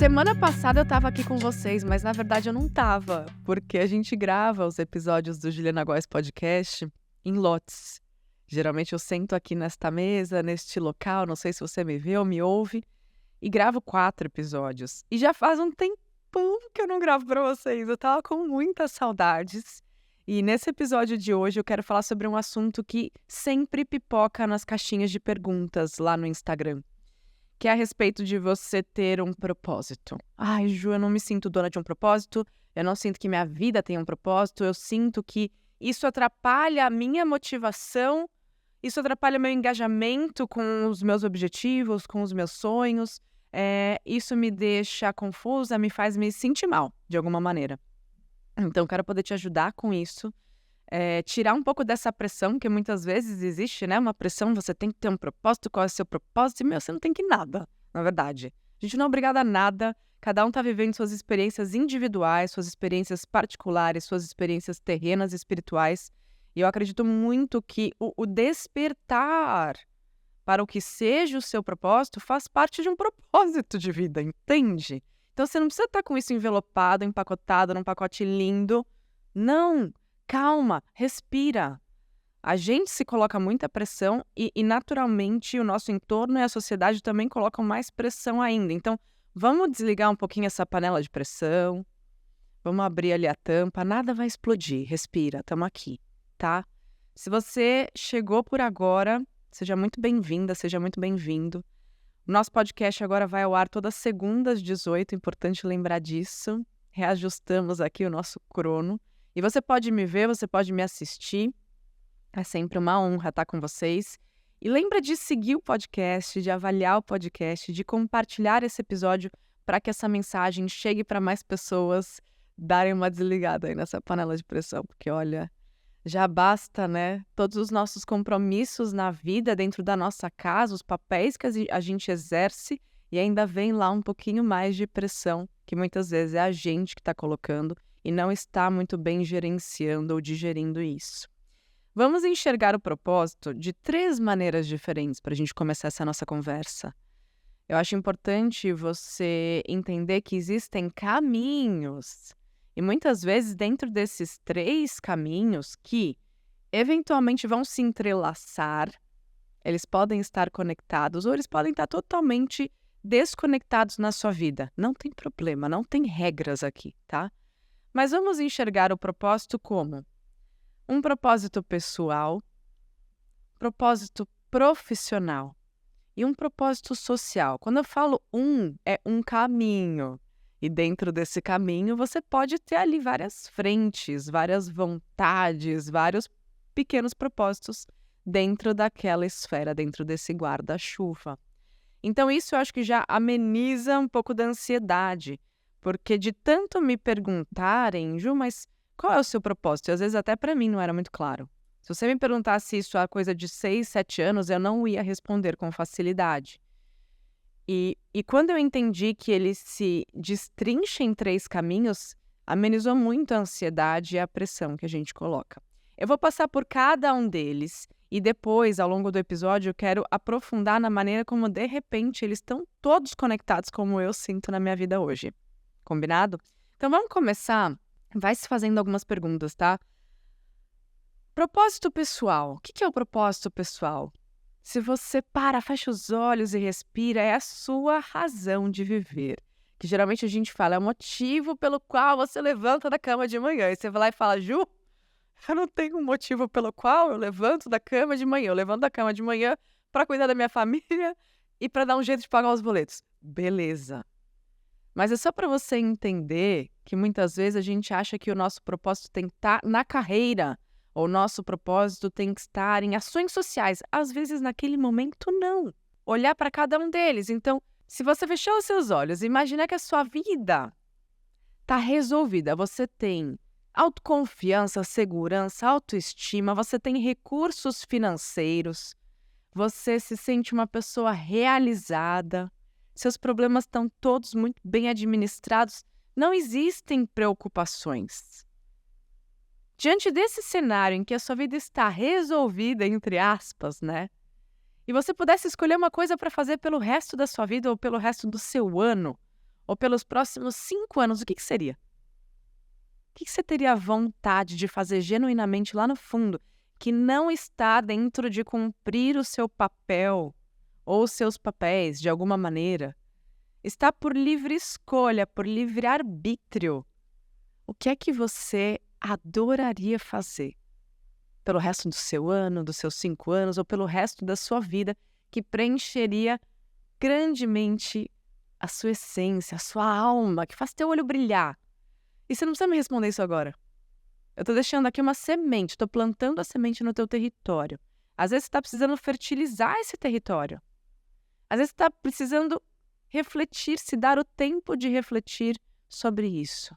Semana passada eu tava aqui com vocês, mas na verdade eu não tava, porque a gente grava os episódios do Juliana Góes Podcast em lotes. Geralmente eu sento aqui nesta mesa, neste local, não sei se você me vê ou me ouve, e gravo 4 episódios. E já faz um tempão que eu não gravo pra vocês, eu tava com muitas saudades. E nesse episódio de hoje eu quero falar sobre um assunto que sempre pipoca nas caixinhas de perguntas lá no Instagram, que é a respeito de você ter um propósito. Ai, Ju, eu não me sinto dona de um propósito, eu não sinto que minha vida tem um propósito, eu sinto que isso atrapalha a minha motivação, isso atrapalha meu engajamento com os meus objetivos, com os meus sonhos, isso me deixa confusa, me faz me sentir mal, de alguma maneira. Então, quero poder te ajudar com isso, tirar um pouco dessa pressão, que muitas vezes existe, né? Uma pressão, você tem que ter um propósito, qual é o seu propósito? E, você não tem que nada, na verdade. A gente não é obrigado a nada, cada um está vivendo suas experiências individuais, suas experiências particulares, suas experiências terrenas e espirituais. E eu acredito muito que o despertar para o que seja o seu propósito faz parte de um propósito de vida, entende? Então, você não precisa estar com isso envelopado, empacotado, num pacote lindo. Não! Calma, respira. A gente se coloca muita pressão e naturalmente o nosso entorno e a sociedade também colocam mais pressão ainda. Então, vamos desligar um pouquinho essa panela de pressão, vamos abrir ali a tampa, nada vai explodir, respira, estamos aqui, tá? Se você chegou por agora, seja muito bem-vinda, seja muito bem-vindo. O nosso podcast agora vai ao ar todas segundas às 18, importante lembrar disso. Reajustamos aqui o nosso crono. E você pode me ver, você pode me assistir. É sempre uma honra estar com vocês. E lembra de seguir o podcast, de avaliar o podcast, de compartilhar esse episódio para que essa mensagem chegue para mais pessoas darem uma desligada aí nessa panela de pressão. Porque, olha, já basta, né? Todos os nossos compromissos na vida, dentro da nossa casa, os papéis que a gente exerce, e ainda vem lá um pouquinho mais de pressão, que muitas vezes é a gente que está colocando e não está muito bem gerenciando ou digerindo isso. Vamos enxergar o propósito de 3 maneiras diferentes para a gente começar essa nossa conversa. Eu acho importante você entender que existem caminhos, e muitas vezes dentro desses 3 caminhos que eventualmente vão se entrelaçar, eles podem estar conectados ou eles podem estar totalmente desconectados na sua vida. Não tem problema, não tem regras aqui, tá? Mas vamos enxergar o propósito como um propósito pessoal, propósito profissional e um propósito social. Quando eu falo é um caminho. E dentro desse caminho você pode ter ali várias frentes, várias vontades, vários pequenos propósitos dentro daquela esfera, dentro desse guarda-chuva. Então isso eu acho que já ameniza um pouco da ansiedade. Porque de tanto me perguntarem, Ju, mas qual é o seu propósito? E às vezes até para mim não era muito claro. Se você me perguntasse isso há coisa de 6, 7 anos, eu não ia responder com facilidade. E quando eu entendi que ele se destrincha em 3 caminhos, amenizou muito a ansiedade e a pressão que a gente coloca. Eu vou passar por cada um deles e depois, ao longo do episódio, eu quero aprofundar na maneira como, de repente, eles estão todos conectados como eu sinto na minha vida hoje. Combinado? Então vamos começar. Vai se fazendo algumas perguntas, tá? Propósito pessoal. O que é o propósito pessoal? Se você fecha os olhos e respira, é a sua razão de viver. Que geralmente a gente fala, é o motivo pelo qual você levanta da cama de manhã. E você vai lá e fala, Ju, eu não tenho um motivo pelo qual eu levanto da cama de manhã. Eu levanto da cama de manhã para cuidar da minha família e para dar um jeito de pagar os boletos. Beleza. Mas é só para você entender que muitas vezes a gente acha que o nosso propósito tem que estar na carreira, ou o nosso propósito tem que estar em ações sociais. Às vezes, naquele momento, não. Olhar para cada um deles. Então, se você fechar os seus olhos e imaginar que a sua vida está resolvida, você tem autoconfiança, segurança, autoestima, você tem recursos financeiros, você se sente uma pessoa realizada, seus problemas estão todos muito bem administrados, não existem preocupações. Diante desse cenário em que a sua vida está resolvida, entre aspas, né? E você pudesse escolher uma coisa para fazer pelo resto da sua vida ou pelo resto do seu ano, ou pelos próximos 5 anos, o que que seria? O que que você teria vontade de fazer genuinamente lá no fundo, que não está dentro de cumprir o seu papel ou os seus papéis de alguma maneira? Está por livre escolha, por livre arbítrio. O que é que você adoraria fazer pelo resto do seu ano, dos seus 5 anos ou pelo resto da sua vida, que preencheria grandemente a sua essência, a sua alma, que faz teu olho brilhar? E você não precisa me responder isso agora. Eu tô deixando aqui uma semente, tô plantando a semente no teu território. Às vezes você tá precisando fertilizar esse território. Às vezes você tá precisando refletir, se dar o tempo de refletir sobre isso.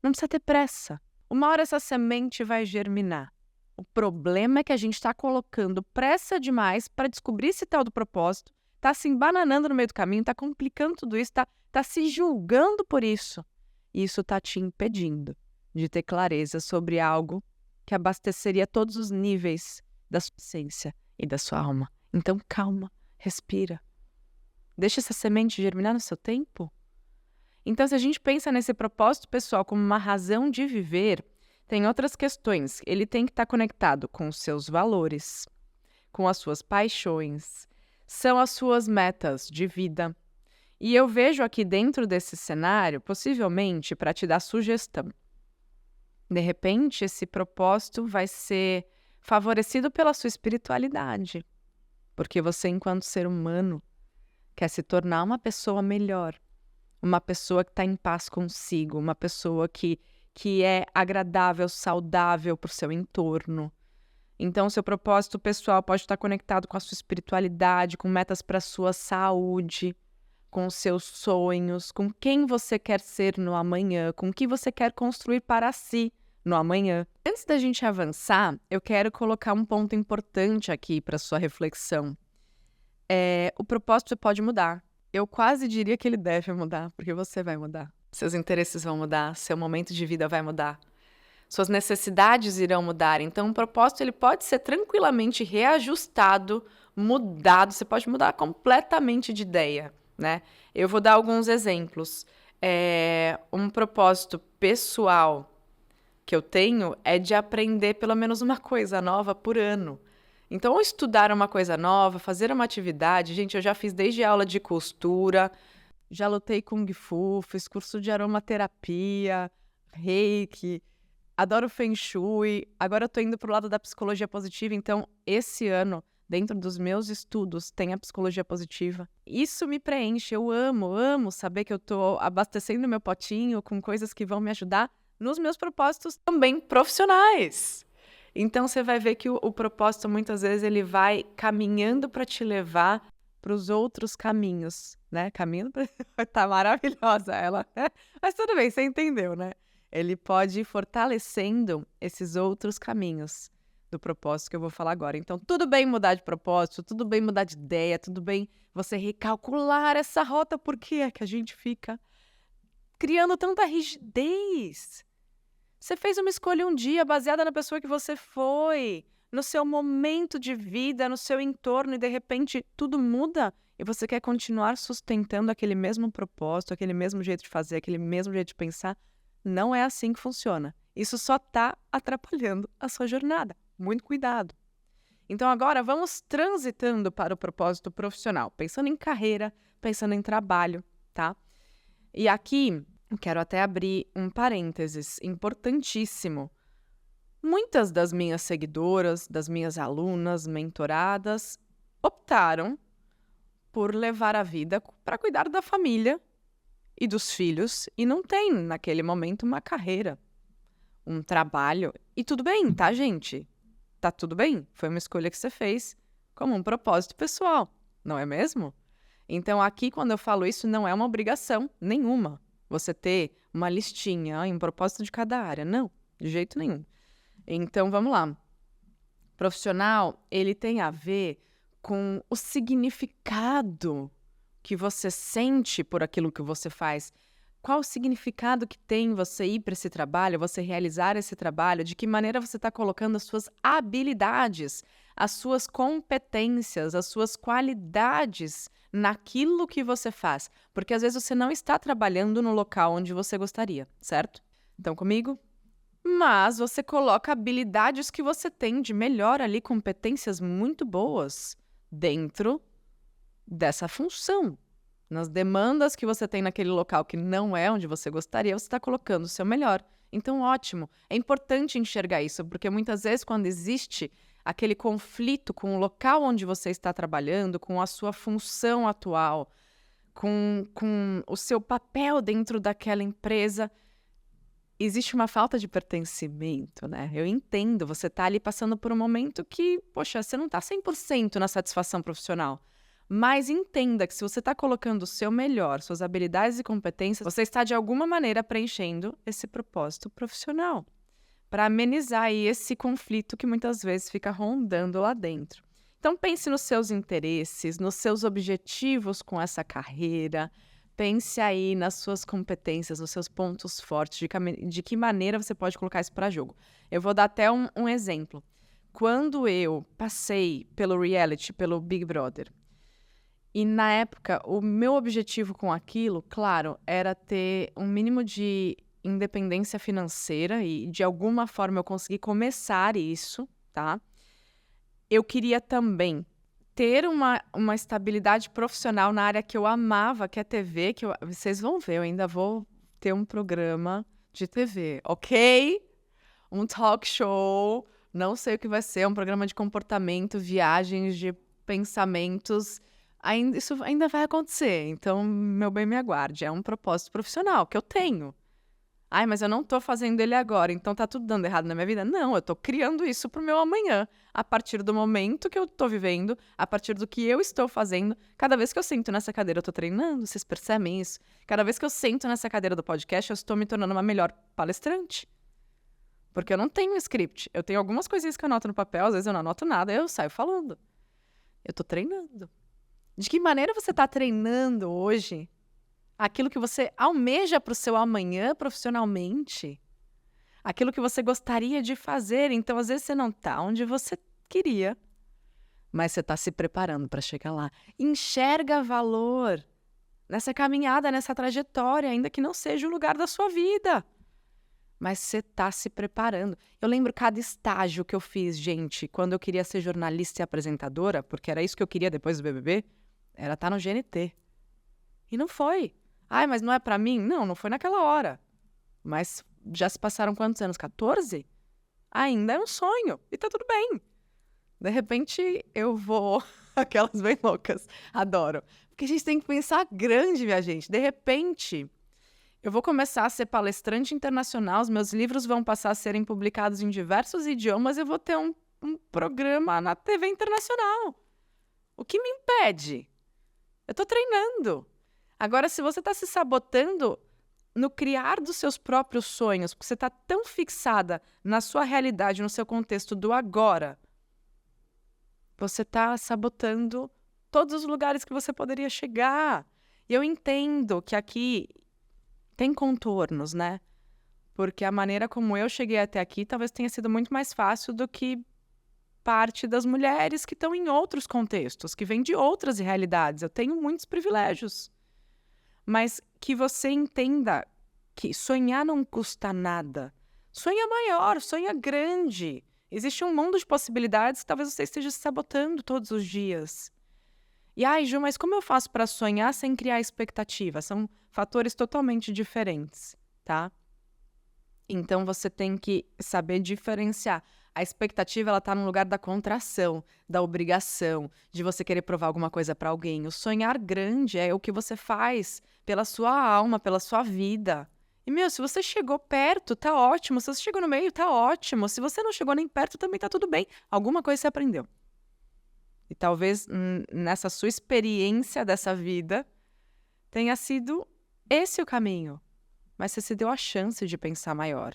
Não precisa ter pressa. Uma hora essa semente vai germinar. O problema é que a gente está colocando pressa demais para descobrir esse tal do propósito, está se embananando no meio do caminho, está complicando tudo isso, está se julgando por isso. E isso está te impedindo de ter clareza sobre algo que abasteceria todos os níveis da sua essência e da sua alma. Então, calma, respira. Deixa essa semente germinar no seu tempo. Então, se a gente pensa nesse propósito pessoal como uma razão de viver, tem outras questões. Ele tem que estar conectado com os seus valores, com as suas paixões, são as suas metas de vida. E eu vejo aqui dentro desse cenário, possivelmente, para te dar sugestão. De repente, esse propósito vai ser favorecido pela sua espiritualidade, porque você, enquanto ser humano, quer se tornar uma pessoa melhor, uma pessoa que está em paz consigo, uma pessoa que é agradável, saudável para o seu entorno. Então, seu propósito pessoal pode estar conectado com a sua espiritualidade, com metas para a sua saúde, com os seus sonhos, com quem você quer ser no amanhã, com o que você quer construir para si no amanhã. Antes da gente avançar, eu quero colocar um ponto importante aqui para sua reflexão. O propósito pode mudar. Eu quase diria que ele deve mudar, porque você vai mudar. Seus interesses vão mudar, seu momento de vida vai mudar. Suas necessidades irão mudar. Então, o propósito ele pode ser tranquilamente reajustado, mudado. Você pode mudar completamente de ideia, né? Eu vou dar alguns exemplos. Um propósito pessoal que eu tenho é de aprender pelo menos uma coisa nova por ano. Então, ou estudar uma coisa nova, fazer uma atividade. Gente, eu já fiz desde aula de costura, já lutei Kung Fu, fiz curso de aromaterapia, Reiki, adoro Feng Shui. Agora eu tô indo pro lado da psicologia positiva, então esse ano, dentro dos meus estudos, tem a psicologia positiva. Isso me preenche, eu amo saber que eu tô abastecendo meu potinho com coisas que vão me ajudar nos meus propósitos também profissionais. Então você vai ver que o propósito muitas vezes ele vai caminhando para te levar para os outros caminhos, né? Caminho tá maravilhosa ela, né? Mas tudo bem, você entendeu, né? Ele pode ir fortalecendo esses outros caminhos do propósito que eu vou falar agora. Então, tudo bem mudar de propósito, tudo bem mudar de ideia, tudo bem você recalcular essa rota, por que é que a gente fica criando tanta rigidez? Você fez uma escolha um dia baseada na pessoa que você foi, no seu momento de vida, no seu entorno, e de repente tudo muda e você quer continuar sustentando aquele mesmo propósito, aquele mesmo jeito de fazer, aquele mesmo jeito de pensar. Não é assim que funciona. Isso só está atrapalhando a sua jornada. Muito cuidado. Então agora vamos transitando para o propósito profissional, pensando em carreira, pensando em trabalho, tá? E aqui eu quero até abrir um parênteses importantíssimo. Muitas das minhas seguidoras, das minhas alunas, mentoradas, optaram por levar a vida para cuidar da família e dos filhos e não tem, naquele momento, uma carreira, um trabalho. E tudo bem, tá, gente? Tá tudo bem. Foi uma escolha que você fez como um propósito pessoal, não é mesmo? Então, aqui, quando eu falo isso, não é uma obrigação nenhuma você ter uma listinha, um propósito de cada área. Não, de jeito nenhum. Então, vamos lá. Profissional, ele tem a ver com o significado que você sente por aquilo que você faz. Qual o significado que tem você ir para esse trabalho, você realizar esse trabalho, de que maneira você está colocando as suas habilidades as suas competências, as suas qualidades naquilo que você faz. Porque às vezes você não está trabalhando no local onde você gostaria, certo? Então, comigo? Mas você coloca habilidades que você tem de melhor ali, competências muito boas dentro dessa função. Nas demandas que você tem naquele local que não é onde você gostaria, você está colocando o seu melhor. Então, ótimo. É importante enxergar isso, porque muitas vezes quando existe aquele conflito com o local onde você está trabalhando, com a sua função atual, com o seu papel dentro daquela empresa, existe uma falta de pertencimento, né? Eu entendo, você está ali passando por um momento que, poxa, você não está 100% na satisfação profissional. Mas entenda que se você está colocando o seu melhor, suas habilidades e competências, você está de alguma maneira preenchendo esse propósito profissional para amenizar aí esse conflito que muitas vezes fica rondando lá dentro. Então pense nos seus interesses, nos seus objetivos com essa carreira, pense aí nas suas competências, nos seus pontos fortes, de que maneira você pode colocar isso para jogo. Eu vou dar até um exemplo. Quando eu passei pelo reality, pelo Big Brother, e na época, o meu objetivo com aquilo, claro, era ter um mínimo de independência financeira e de alguma forma eu consegui começar isso, tá? Eu queria também ter uma estabilidade profissional na área que eu amava, que é TV, vocês vão ver, eu ainda vou ter um programa de TV, ok? Um talk show, não sei o que vai ser, um programa de comportamento, viagens de pensamentos. Isso ainda vai acontecer, então, meu bem, me aguarde. É um propósito profissional que eu tenho. Ai, mas eu não tô fazendo ele agora, então tá tudo dando errado na minha vida? Não, eu tô criando isso pro meu amanhã, a partir do momento que eu tô vivendo, a partir do que eu estou fazendo. Cada vez que eu sento nessa cadeira, eu tô treinando, vocês percebem isso? Cada vez que eu sento nessa cadeira do podcast, eu estou me tornando uma melhor palestrante. Porque eu não tenho um script. Eu tenho algumas coisinhas que eu anoto no papel, às vezes eu não anoto nada, eu saio falando. Eu tô treinando. De que maneira você está treinando hoje aquilo que você almeja para o seu amanhã profissionalmente? Aquilo que você gostaria de fazer. Então, às vezes, você não está onde você queria, mas você está se preparando para chegar lá. Enxerga valor nessa caminhada, nessa trajetória, ainda que não seja o lugar da sua vida. Mas você está se preparando. Eu lembro cada estágio que eu fiz, gente, quando eu queria ser jornalista e apresentadora, porque era isso que eu queria depois do BBB, era estar no GNT. E não foi. Ai, mas não é pra mim? Não, não foi naquela hora. Mas já se passaram quantos anos? 14? Ainda é um sonho. E tá tudo bem. De repente, eu vou... Aquelas bem loucas. Adoro. Porque a gente tem que pensar grande, minha gente. De repente, eu vou começar a ser palestrante internacional, os meus livros vão passar a serem publicados em diversos idiomas, eu vou ter um programa na TV internacional. O que me impede? Eu tô treinando. Agora, se você está se sabotando no criar dos seus próprios sonhos, porque você está tão fixada na sua realidade, no seu contexto do agora, você está sabotando todos os lugares que você poderia chegar. E eu entendo que aqui tem contornos, né? Porque a maneira como eu cheguei até aqui talvez tenha sido muito mais fácil do que parte das mulheres que estão em outros contextos, que vêm de outras realidades. Eu tenho muitos privilégios. Mas que você entenda que sonhar não custa nada. Sonha maior, sonha grande. Existe um mundo de possibilidades que talvez você esteja se sabotando todos os dias. E, ai, Ju, mas como eu faço para sonhar sem criar expectativa? São fatores totalmente diferentes, tá? Então, você tem que saber diferenciar. A expectativa, ela tá no lugar da contração, da obrigação, de você querer provar alguma coisa para alguém. O sonhar grande é o que você faz pela sua alma, pela sua vida. E, meu, se você chegou perto, tá ótimo. Se você chegou no meio, tá ótimo. Se você não chegou nem perto, também tá tudo bem. Alguma coisa você aprendeu. E talvez nessa sua experiência dessa vida tenha sido esse o caminho. Mas você se deu a chance de pensar maior.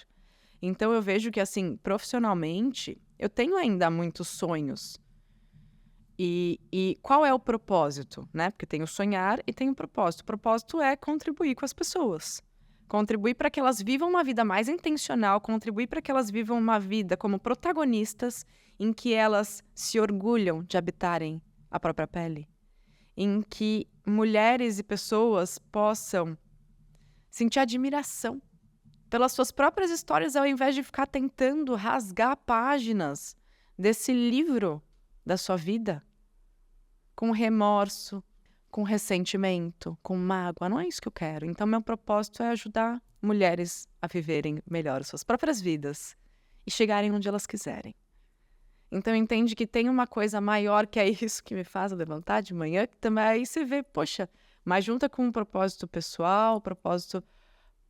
Então, eu vejo que, assim, profissionalmente, eu tenho ainda muitos sonhos. E qual é o propósito, né? Porque tem o sonhar e tem o propósito. O propósito é contribuir com as pessoas. contribuir para que elas vivam uma vida mais intencional, contribuir para que elas vivam uma vida como protagonistas em que elas se orgulham de habitarem a própria pele, em que mulheres e pessoas possam sentir admiração pelas suas próprias histórias ao invés de ficar tentando rasgar páginas desse livro da sua vida com remorso, com ressentimento, com mágoa. Não é isso que eu quero. Então, meu propósito é ajudar mulheres a viverem melhor suas próprias vidas e chegarem onde elas quiserem. Então, entende que tem uma coisa maior que é isso que me faz levantar de manhã, que também aí você vê, poxa, mas junta com um propósito pessoal, propósito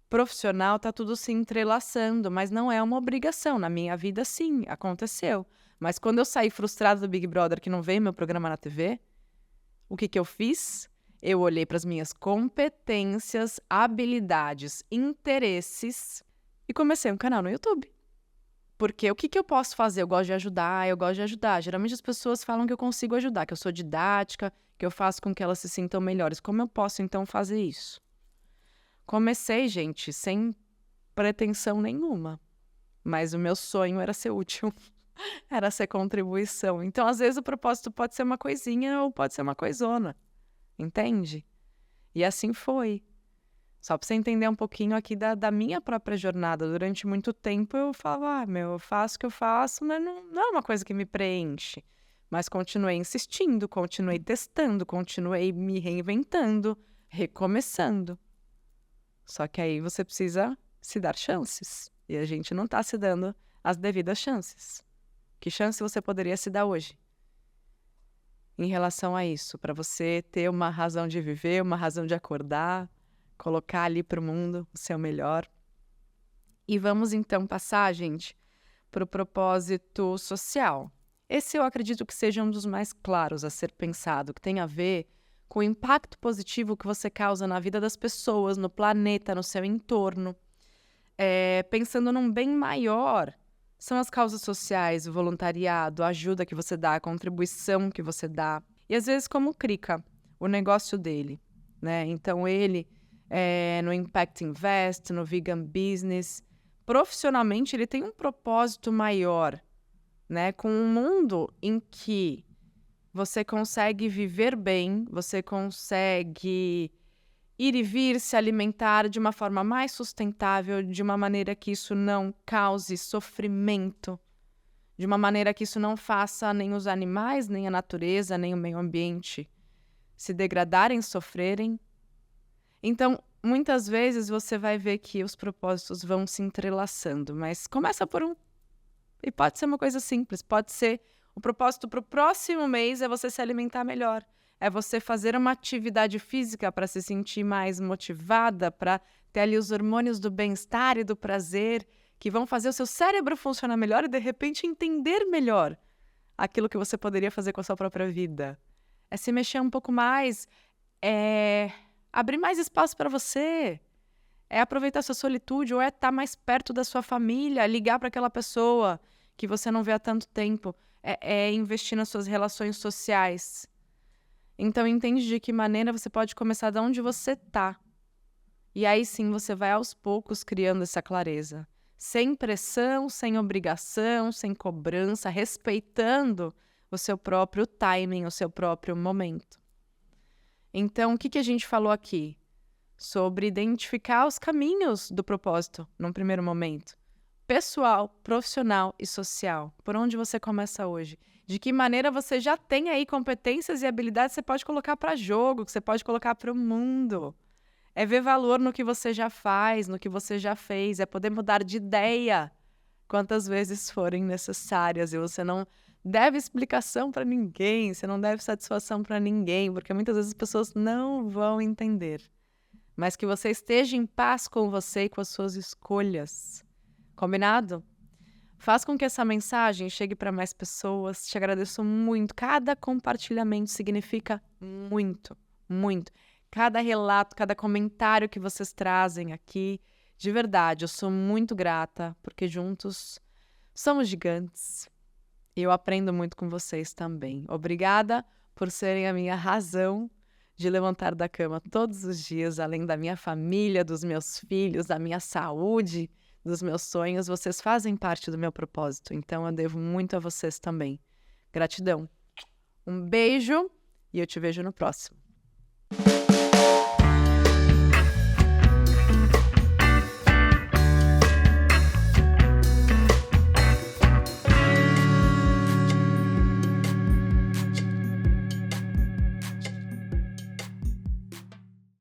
profissional, tá tudo se entrelaçando, mas não é uma obrigação. Na minha vida, sim, aconteceu. Mas quando eu saí frustrada do Big Brother, que não veio meu programa na TV, o que eu fiz? Eu olhei para as minhas competências, habilidades, interesses e comecei um canal no YouTube. Porque o que eu posso fazer? Eu gosto de ajudar. Geralmente as pessoas falam que eu consigo ajudar, que eu sou didática, que eu faço com que elas se sintam melhores. Como eu posso, então, fazer isso? Comecei, gente, sem pretensão nenhuma. Mas o meu sonho era ser útil, era ser contribuição. Então, às vezes, o propósito pode ser uma coisinha ou pode ser uma coisona. Entende? E assim foi. Só para você entender um pouquinho aqui da minha própria jornada. Durante muito tempo eu falava, eu faço o que eu faço, mas não é uma coisa que me preenche. Mas continuei insistindo, continuei testando, continuei me reinventando, recomeçando. Só que aí você precisa se dar chances. E a gente não está se dando as devidas chances. Que chance você poderia se dar hoje? Em relação a isso, para você ter uma razão de viver, uma razão de acordar, colocar ali para o mundo o seu melhor. E vamos então passar, gente, para o propósito social. Esse eu acredito que seja um dos mais claros a ser pensado, que tem a ver com o impacto positivo que você causa na vida das pessoas, no planeta, no seu entorno. Pensando num bem maior, são as causas sociais, o voluntariado, a ajuda que você dá, a contribuição que você dá. E às vezes como o Krika, o negócio dele, né? Então ele, no Impact Invest, no Vegan Business, profissionalmente ele tem um propósito maior, né? Com um mundo em que você consegue viver bem, você consegue ir e vir, se alimentar de uma forma mais sustentável, de uma maneira que isso não cause sofrimento, de uma maneira que isso não faça nem os animais, nem a natureza, nem o meio ambiente se degradarem, sofrerem. Então, muitas vezes você vai ver que os propósitos vão se entrelaçando, mas começa por um. E pode ser uma coisa simples, pode ser o propósito para o próximo mês é você se alimentar melhor. É você fazer uma atividade física para se sentir mais motivada, para ter ali os hormônios do bem-estar e do prazer, que vão fazer o seu cérebro funcionar melhor e, de repente, entender melhor aquilo que você poderia fazer com a sua própria vida. É se mexer um pouco mais, é abrir mais espaço para você, é aproveitar a sua solitude ou é estar mais perto da sua família, ligar para aquela pessoa que você não vê há tanto tempo, é investir nas suas relações sociais. Então, entende de que maneira você pode começar de onde você está. E aí sim você vai aos poucos criando essa clareza. Sem pressão, sem obrigação, sem cobrança, respeitando o seu próprio timing, o seu próprio momento. Então, o que a gente falou aqui? Sobre identificar os caminhos do propósito num primeiro momento. Pessoal, profissional e social. Por onde você começa hoje? De que maneira você já tem aí competências e habilidades que você pode colocar para jogo, que você pode colocar para o mundo. É ver valor no que você já faz, no que você já fez. É poder mudar de ideia quantas vezes forem necessárias. E você não deve explicação para ninguém, você não deve satisfação para ninguém, porque muitas vezes as pessoas não vão entender. Mas que você esteja em paz com você e com as suas escolhas. Combinado? Faz com que essa mensagem chegue para mais pessoas. Te agradeço muito. Cada compartilhamento significa muito, muito. Cada relato, cada comentário que vocês trazem aqui, de verdade, eu sou muito grata, porque juntos somos gigantes. E eu aprendo muito com vocês também. Obrigada por serem a minha razão de levantar da cama todos os dias, além da minha família, dos meus filhos, da minha saúde, dos meus sonhos, vocês fazem parte do meu propósito. Então eu devo muito a vocês também. Gratidão. Um beijo e eu te vejo no próximo.